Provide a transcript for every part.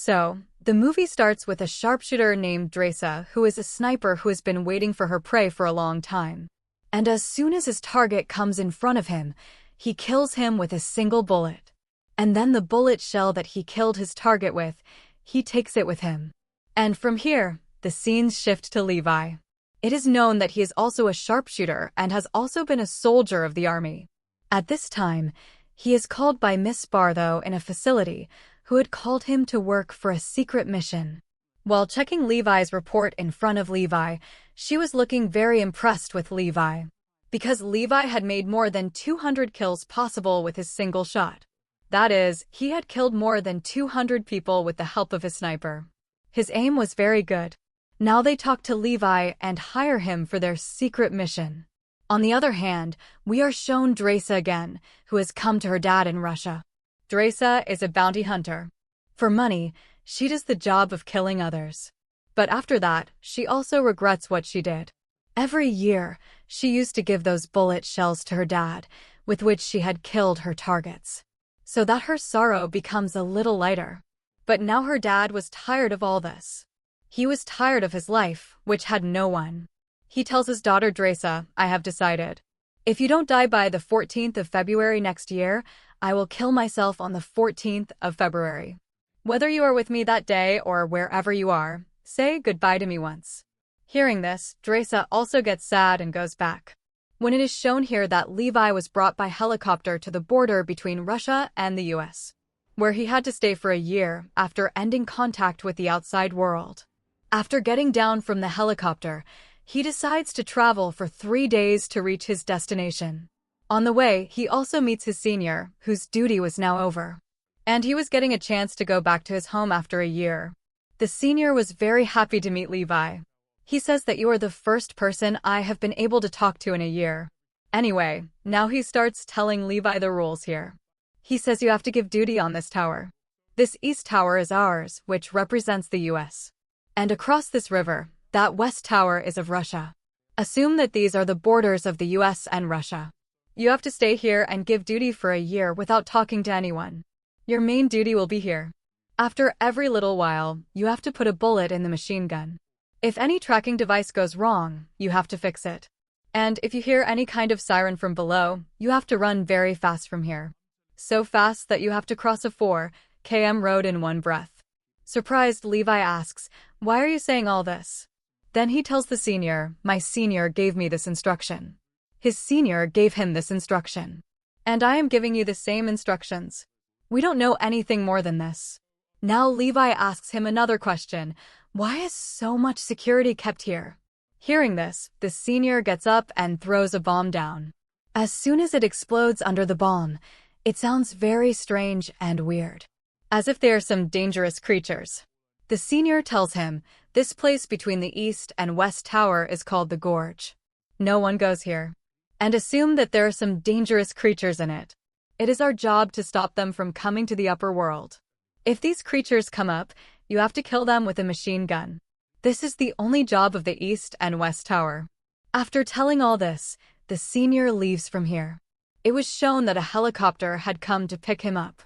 So, the movie starts with a sharpshooter named Dresa, who is a sniper who has been waiting for her prey for a long time. And as soon as his target comes in front of him, he kills him with a single bullet. And then the bullet shell that he killed his target with, he takes it with him. And from here, the scenes shift to Levi. It is known that he is also a sharpshooter and has also been a soldier of the army. At this time, he is called by Miss Barthow in a facility, who had called him to work for a secret mission. While checking Levi's report in front of Levi, she was looking very impressed with Levi. Because Levi had made more than 200 kills possible with his single shot. That is, he had killed more than 200 people with the help of his sniper. His aim was very good. Now they talk to Levi and hire him for their secret mission. On the other hand, we are shown Dresa again, who has come to her dad in Russia. Dresa is a bounty hunter. For money, she does the job of killing others. But after that, she also regrets what she did. Every year, she used to give those bullet shells to her dad, with which she had killed her targets. So that her sorrow becomes a little lighter. But now her dad was tired of all this. He was tired of his life, which had no one. He tells his daughter Dresa, "I have decided. If you don't die by the 14th of February next year, I will kill myself on the 14th of February. Whether you are with me that day or wherever you are, say goodbye to me once." Hearing this, Dresa also gets sad and goes back. When it is shown here that Levi was brought by helicopter to the border between Russia and the US, where he had to stay for a year after ending contact with the outside world. After getting down from the helicopter, he decides to travel for 3 days to reach his destination. On the way, he also meets his senior, whose duty was now over. And he was getting a chance to go back to his home after a year. The senior was very happy to meet Levi. He says that you are the first person I have been able to talk to in a year. Anyway, now he starts telling Levi the rules here. He says you have to give duty on this tower. This east tower is ours, which represents the US. And across this river, that west tower is of Russia. Assume that these are the borders of the US and Russia. You have to stay here and give duty for a year without talking to anyone. Your main duty will be here. After every little while, you have to put a bullet in the machine gun. If any tracking device goes wrong, you have to fix it. And if you hear any kind of siren from below, you have to run very fast from here. So fast that you have to cross a 4 km road in one breath. Surprised, Levi asks, "Why are you saying all this?" Then he tells the senior, "My senior gave me this instruction." His senior gave him this instruction. And I am giving you the same instructions. We don't know anything more than this. Now Levi asks him another question. Why is so much security kept here? Hearing this, the senior gets up and throws a bomb down. As soon as it explodes under the bomb, it sounds very strange and weird. As if they are some dangerous creatures. The senior tells him, this place between the east and west tower is called the Gorge. No one goes here. And assume that there are some dangerous creatures in it. It is our job to stop them from coming to the upper world. If these creatures come up, you have to kill them with a machine gun. This is the only job of the East and West Tower. After telling all this, the senior leaves from here. It was shown that a helicopter had come to pick him up.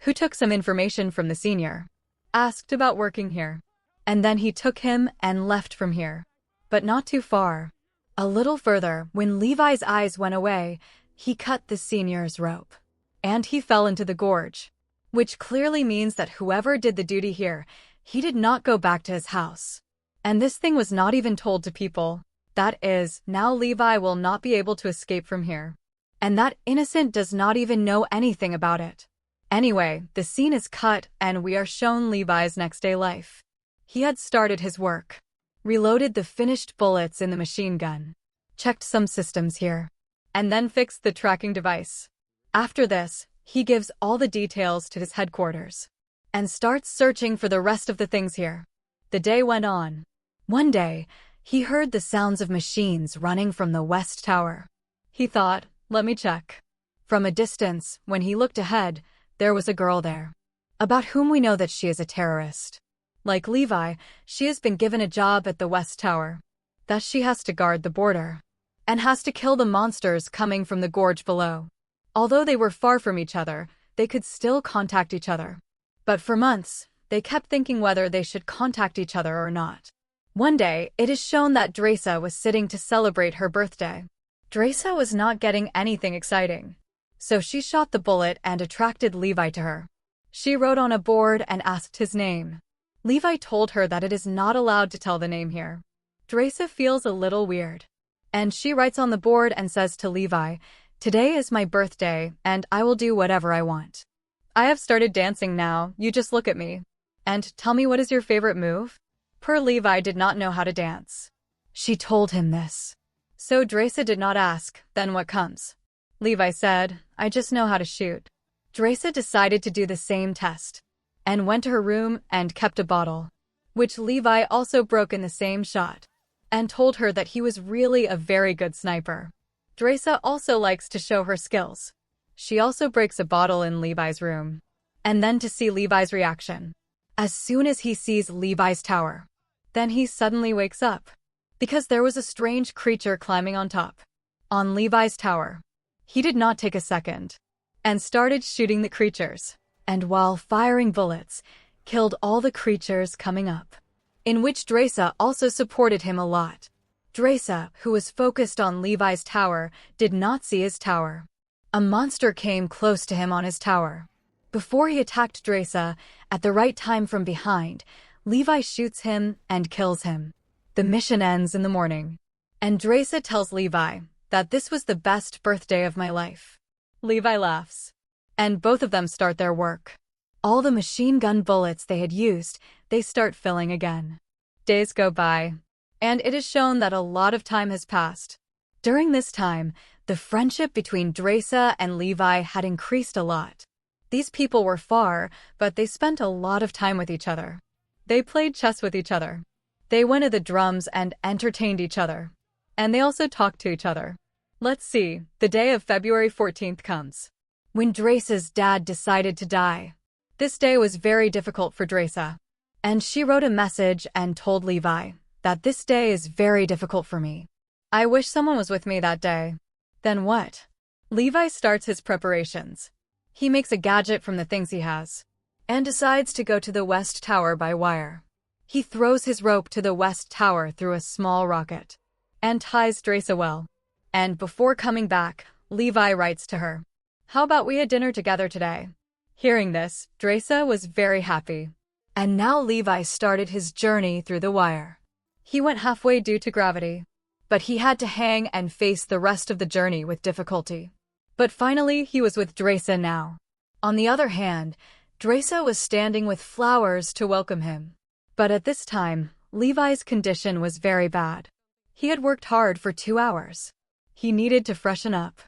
Who took some information from the senior. Asked about working here. And then he took him and left from here. But not too far. A little further, when Levi's eyes went away, he cut the senior's rope. And he fell into the gorge. Which clearly means that whoever did the duty here, he did not go back to his house. And this thing was not even told to people. That is, now Levi will not be able to escape from here. And that innocent does not even know anything about it. Anyway, the scene is cut and we are shown Levi's next day life. He had started his work. Reloaded the finished bullets in the machine gun. Checked some systems here. And then fixed the tracking device. After this, he gives all the details to his headquarters. And starts searching for the rest of the things here. The day went on. One day, he heard the sounds of machines running from the west tower. He thought, let me check. From a distance, when he looked ahead, there was a girl there. About whom we know that she is a terrorist. Like Levi, she has been given a job at the west tower. Thus she has to guard the border. And has to kill the monsters coming from the gorge below. Although they were far from each other, they could still contact each other. But for months, they kept thinking whether they should contact each other or not. One day, it is shown that Dresa was sitting to celebrate her birthday. Dresa was not getting anything exciting, so she shot the bullet and attracted Levi to her. She wrote on a board and asked his name. Levi told her that it is not allowed to tell the name here. Dresa feels a little weird, and she writes on the board and says to Levi, "Today is my birthday, and I will do whatever I want. I have started dancing now, you just look at me. And tell me, what is your favorite move?" Poor Levi did not know how to dance. She told him this. So Dresa did not ask, "Then what comes?" Levi said, "I just know how to shoot." Dresa decided to do the same test, and went to her room and kept a bottle, which Levi also broke in the same shot, and told her that he was really a very good sniper. Dresa also likes to show her skills. She also breaks a bottle in Levi's room, and then to see Levi's reaction. As soon as he sees Levi's tower, then he suddenly wakes up, because there was a strange creature climbing on top, on Levi's tower. He did not take a second, and started shooting the creatures, and while firing bullets, killed all the creatures coming up, in which Dresa also supported him a lot. Dresa, who was focused on Levi's tower, did not see his tower. A monster came close to him on his tower. Before he attacked Dresa, at the right time from behind, Levi shoots him and kills him. The mission ends in the morning, and Dresa tells Levi that this was the best birthday of my life. Levi laughs, and both of them start their work. All the machine gun bullets they had used, they start filling again. Days go by, and it is shown that a lot of time has passed. During this time, the friendship between Dresa and Levi had increased a lot. These people were far, but they spent a lot of time with each other. They played chess with each other. They went to the drums and entertained each other. And they also talked to each other. Let's see, the day of February 14th comes, when Dresa's dad decided to die. This day was very difficult for Dresa, and she wrote a message and told Levi that this day is very difficult for me. I wish someone was with me that day. Then what? Levi starts his preparations. He makes a gadget from the things he has, and decides to go to the West Tower by wire. He throws his rope to the West Tower through a small rocket, and ties Dresa well. And before coming back, Levi writes to her, "How about we had dinner together today?" Hearing this, Dresa was very happy. And now Levi started his journey through the wire. He went halfway due to gravity, but he had to hang and face the rest of the journey with difficulty. But finally, he was with Dresa now. On the other hand, Dresa was standing with flowers to welcome him. But at this time, Levi's condition was very bad. He had worked hard for 2 hours. He needed to freshen up.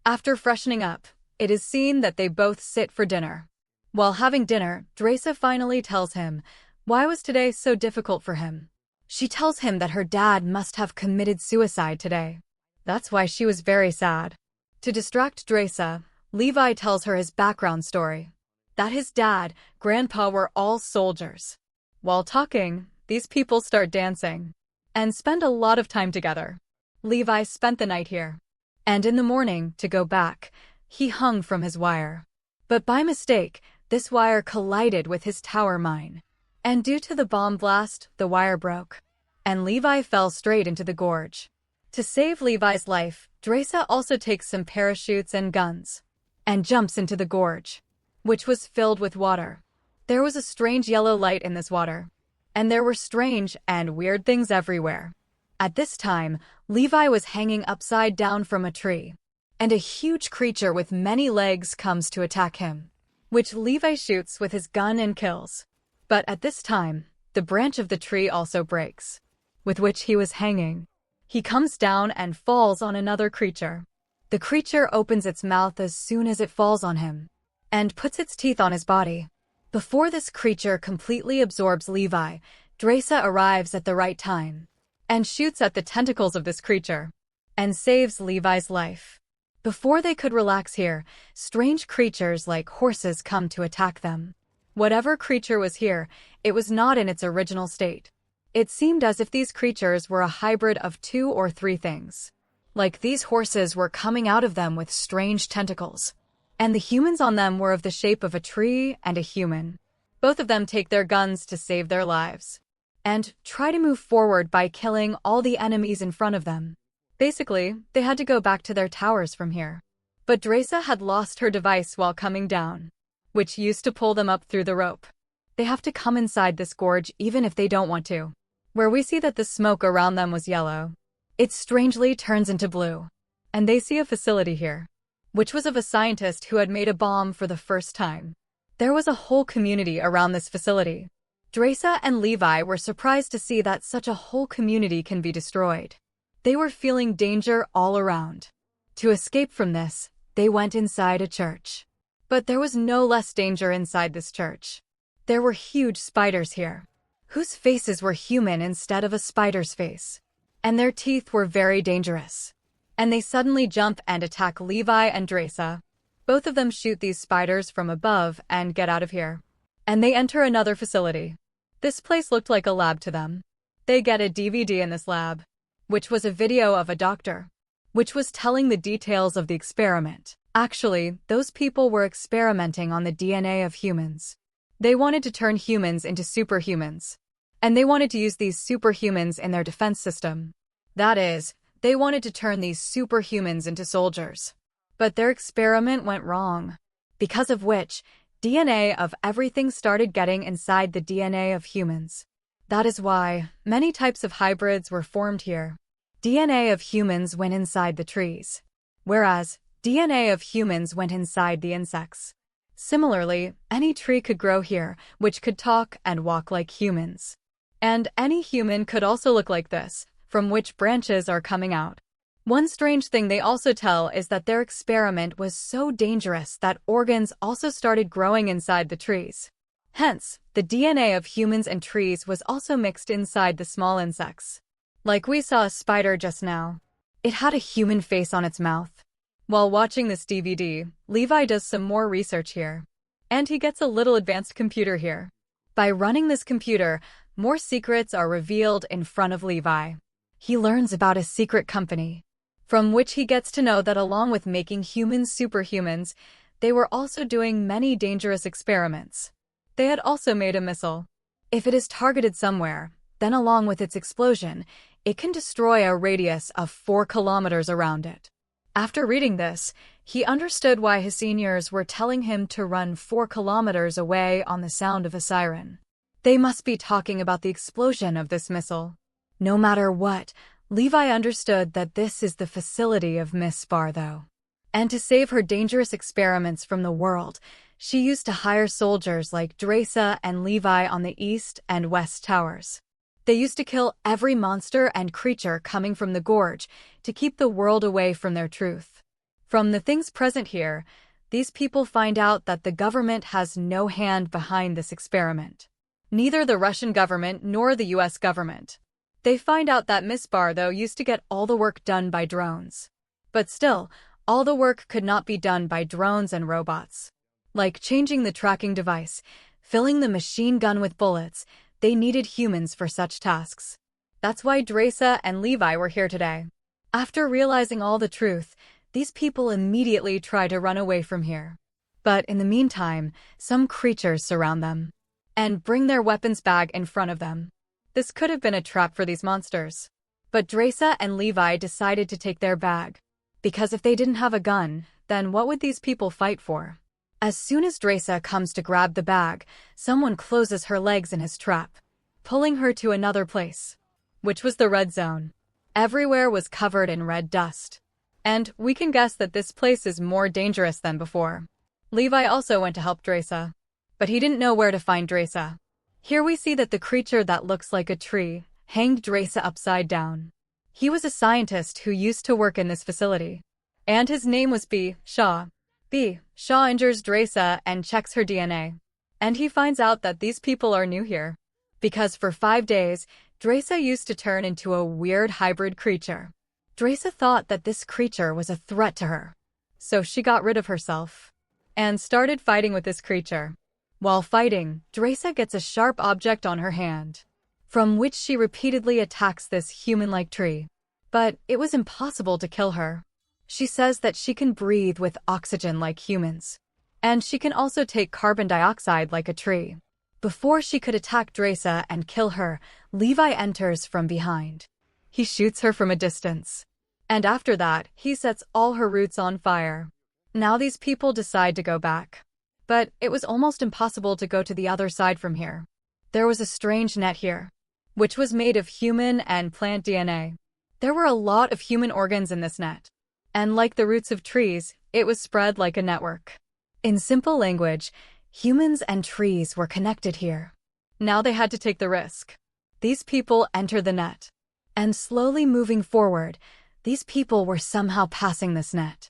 After freshening up, it is seen that they both sit for dinner. While having dinner, Dresa finally tells him why was today so difficult for him. She tells him that her dad must have committed suicide today. That's why she was very sad. To distract Dresa, Levi tells her his background story, that his dad, grandpa were all soldiers. While talking, these people start dancing and spend a lot of time together. Levi spent the night here, and in the morning, to go back, he hung from his wire. But by mistake, this wire collided with his tower mine, and due to the bomb blast, the wire broke, and Levi fell straight into the gorge. To save Levi's life, Dresa also takes some parachutes and guns, and jumps into the gorge, which was filled with water. There was a strange yellow light in this water, and there were strange and weird things everywhere. At this time, Levi was hanging upside down from a tree, and a huge creature with many legs comes to attack him, which Levi shoots with his gun and kills. But at this time, the branch of the tree also breaks, with which he was hanging. He comes down and falls on another creature. The creature opens its mouth as soon as it falls on him, and puts its teeth on his body. Before this creature completely absorbs Levi, Dresa arrives at the right time, and shoots at the tentacles of this creature, and saves Levi's life. Before they could relax here, strange creatures like horses come to attack them. Whatever creature was here, it was not in its original state. It seemed as if these creatures were a hybrid of 2 or 3 things. Like these horses were coming out of them with strange tentacles, and the humans on them were of the shape of a tree and a human. Both of them take their guns to save their lives and try to move forward by killing all the enemies in front of them. Basically, they had to go back to their towers from here. But Dresa had lost her device while coming down, which used to pull them up through the rope. They have to come inside this gorge even if they don't want to. Where we see that the smoke around them was yellow, it strangely turns into blue. And they see a facility here, which was of a scientist who had made a bomb for the first time. There was a whole community around this facility. Dresa and Levi were surprised to see that such a whole community can be destroyed. They were feeling danger all around. To escape from this, they went inside a church. But there was no less danger inside this church. There were huge spiders here, whose faces were human instead of a spider's face. And their teeth were very dangerous. And they suddenly jump and attack Levi and Dresa. Both of them shoot these spiders from above and get out of here. And they enter another facility. This place looked like a lab to them. They get a DVD in this lab, which was a video of a doctor, which was telling the details of the experiment. Actually, those people were experimenting on the DNA of humans. They wanted to turn humans into superhumans. And they wanted to use these superhumans in their defense system. That is, they wanted to turn these superhumans into soldiers. But their experiment went wrong, because of which, DNA of everything started getting inside the DNA of humans. That is why many types of hybrids were formed here. DNA of humans went inside the trees, whereas DNA of humans went inside the insects. Similarly, any tree could grow here, which could talk and walk like humans. And any human could also look like this, from which branches are coming out. One strange thing they also tell is that their experiment was so dangerous that organs also started growing inside the trees. Hence, the DNA of humans and trees was also mixed inside the small insects. Like we saw a spider just now. It had a human face on its mouth. While watching this DVD, Levi does some more research here. And he gets a little advanced computer here. By running this computer, more secrets are revealed in front of Levi. He learns about a secret company, from which he gets to know that along with making humans superhumans, they were also doing many dangerous experiments. They had also made a missile. If it is targeted somewhere, then along with its explosion, it can destroy a radius of 4 kilometers around it. After reading this, he understood why his seniors were telling him to run 4 kilometers away on the sound of a siren. They must be talking about the explosion of this missile. No matter what, Levi understood that this is the facility of Miss Bartho. And to save her dangerous experiments from the world, she used to hire soldiers like Dresa and Levi on the east and west towers. They used to kill every monster and creature coming from the gorge to keep the world away from their truth. From the things present here, these people find out that the government has no hand behind this experiment. Neither the Russian government nor the US government. They find out that Miss Bartho used to get all the work done by drones. But still, all the work could not be done by drones and robots. Like changing the tracking device, filling the machine gun with bullets, they needed humans for such tasks. That's why Dresa and Levi were here today. After realizing all the truth, these people immediately try to run away from here. But in the meantime, some creatures surround them and bring their weapons bag in front of them. This could have been a trap for these monsters. But Dresa and Levi decided to take their bag. Because if they didn't have a gun, then what would these people fight for? As soon as Dresa comes to grab the bag, someone closes her legs in his trap, pulling her to another place, which was the red zone. Everywhere was covered in red dust. And we can guess that this place is more dangerous than before. Levi also went to help Dresa, but he didn't know where to find Dresa. Here we see that the creature that looks like a tree hanged Dresa upside down. He was a scientist who used to work in this facility, and his name was B. Shaw. B. Shaw injures Dresa and checks her DNA. And he finds out that these people are new here. Because for 5 days, Dresa used to turn into a weird hybrid creature. Dresa thought that this creature was a threat to her. So she got rid of herself and started fighting with this creature. While fighting, Dresa gets a sharp object on her hand, from which she repeatedly attacks this human-like tree. But it was impossible to kill her. She says that she can breathe with oxygen like humans. And she can also take carbon dioxide like a tree. Before she could attack Dresa and kill her, Levi enters from behind. He shoots her from a distance. And after that, he sets all her roots on fire. Now these people decide to go back. But it was almost impossible to go to the other side from here. There was a strange net here, which was made of human and plant DNA. There were a lot of human organs in this net. And like the roots of trees, it was spread like a network. In simple language, humans and trees were connected here. Now they had to take the risk. These people enter the net. And slowly moving forward, these people were somehow passing this net.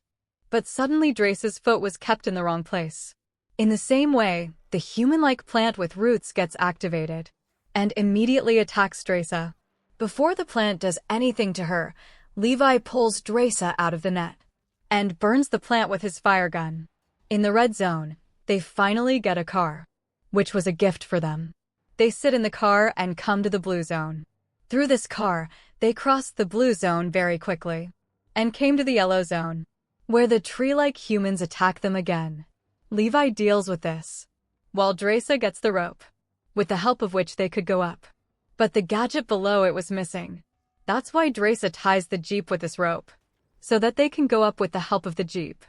But suddenly Drace's foot was kept in the wrong place. In the same way, the human-like plant with roots gets activated and immediately attacks Dresa. Before the plant does anything to her, Levi pulls Dresa out of the net and burns the plant with his fire gun. In the red zone, they finally get a car, which was a gift for them. They sit in the car and come to the blue zone. Through this car, they crossed the blue zone very quickly and came to the yellow zone, where the tree-like humans attack them again. Levi deals with this, while Dresa gets the rope, with the help of which they could go up. But the gadget below it was missing. That's why Dresa ties the jeep with this rope, so that they can go up with the help of the jeep.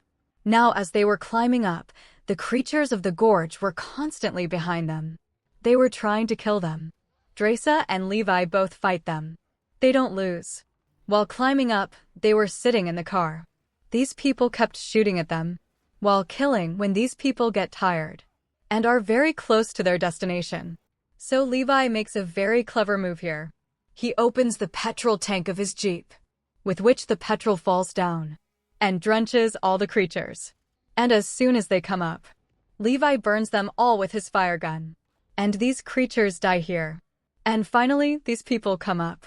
Now as they were climbing up, the creatures of the gorge were constantly behind them. They were trying to kill them. Dresa and Levi both fight them. They don't lose. While climbing up, they were sitting in the car. These people kept shooting at them, while killing when these people get tired and are very close to their destination. So Levi makes a very clever move here. He opens the petrol tank of his jeep, with which the petrol falls down and drenches all the creatures. And as soon as they come up, Levi burns them all with his fire gun. And these creatures die here. And finally, these people come up.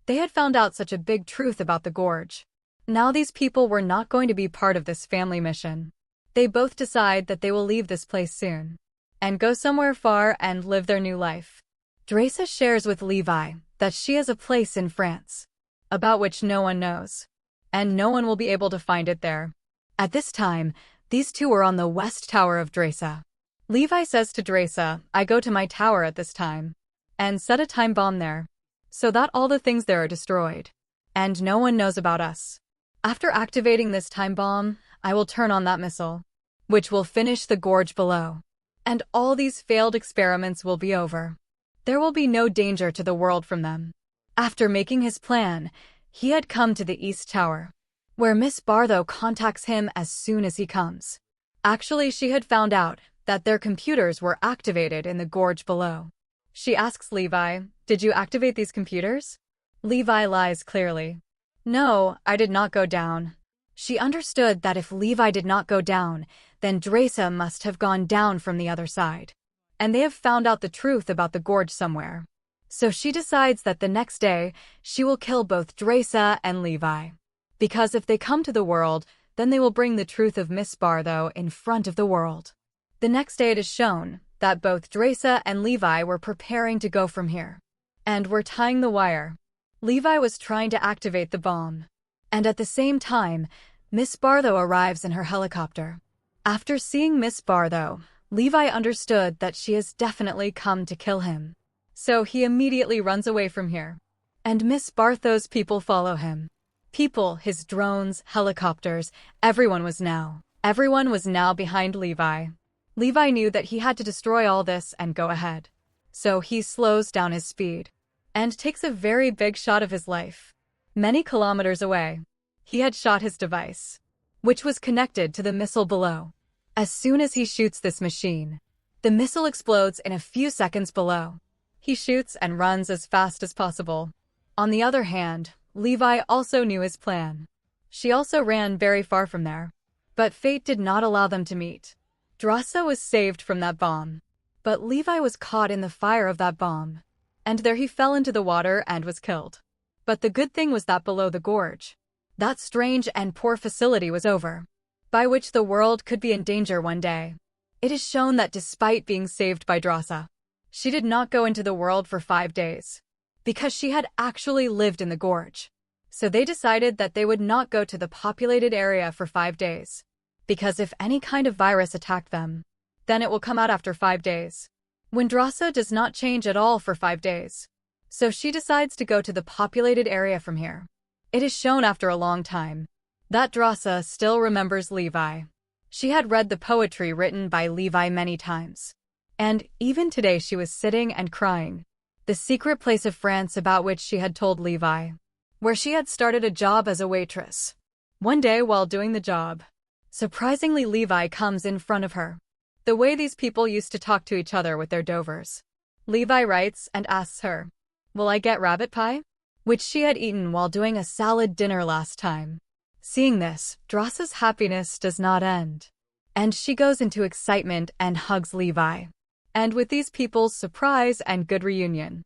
They had found out such a big truth about the gorge. Now these people were not going to be part of this family mission. They both decide that they will leave this place soon and go somewhere far and live their new life. Dresa shares with Levi that she has a place in France, about which no one knows, and no one will be able to find it there. At this time, these two are on the west tower of Dresa. Levi says to Dresa, "I go to my tower at this time and set a time bomb there, so that all the things there are destroyed, and no one knows about us. After activating this time bomb, I will turn on that missile, which will finish the gorge below, and all these failed experiments will be over. There will be no danger to the world from them." After making his plan, he had come to the east tower, where Miss Bartho contacts him as soon as he comes. Actually, she had found out that their computers were activated in the gorge below. She asks Levi, "Did you activate these computers?" Levi lies clearly. "No, I did not go down." She understood that if Levi did not go down, then Dresa must have gone down from the other side. And they have found out the truth about the gorge somewhere. So she decides that the next day, she will kill both Dresa and Levi. Because if they come to the world, then they will bring the truth of Miss Bartho in front of the world. The next day it is shown that both Dresa and Levi were preparing to go from here, and were tying the wire. Levi was trying to activate the bomb. And at the same time, Miss Bartho arrives in her helicopter. After seeing Miss Bartho, Levi understood that she has definitely come to kill him. So he immediately runs away from here. And Miss Bartho's people follow him. People, his drones, helicopters, everyone was now behind Levi. Levi knew that he had to destroy all this and go ahead. So he slows down his speed and takes a very big shot of his life. Many kilometers away, he had shot his device, which was connected to the missile below. As soon as he shoots this machine, the missile explodes in a few seconds below. He shoots and runs as fast as possible. On the other hand, Levi also knew his plan. She also ran very far from there. But fate did not allow them to meet. Dresa was saved from that bomb, but Levi was caught in the fire of that bomb, and there he fell into the water and was killed. But the good thing was that below the gorge, that strange and poor facility was over, by which the world could be in danger one day. It is shown that despite being saved by Dresa, she did not go into the world for 5 days, because she had actually lived in the gorge. So they decided that they would not go to the populated area for 5 days. Because if any kind of virus attacked them, then it will come out after 5 days. Windrasa does not change at all for 5 days. So she decides to go to the populated area from here. It is shown after a long time that Drasa still remembers Levi. She had read the poetry written by Levi many times. And even today she was sitting and crying. The secret place of France about which she had told Levi, where she had started a job as a waitress. One day while doing the job, surprisingly Levi comes in front of her. The way these people used to talk to each other with their dovers. Levi writes and asks her, "Will I get rabbit pie?" Which she had eaten while doing a salad dinner last time. Seeing this, Drasa's happiness does not end. And she goes into excitement and hugs Levi. And with these people's surprise and good reunion,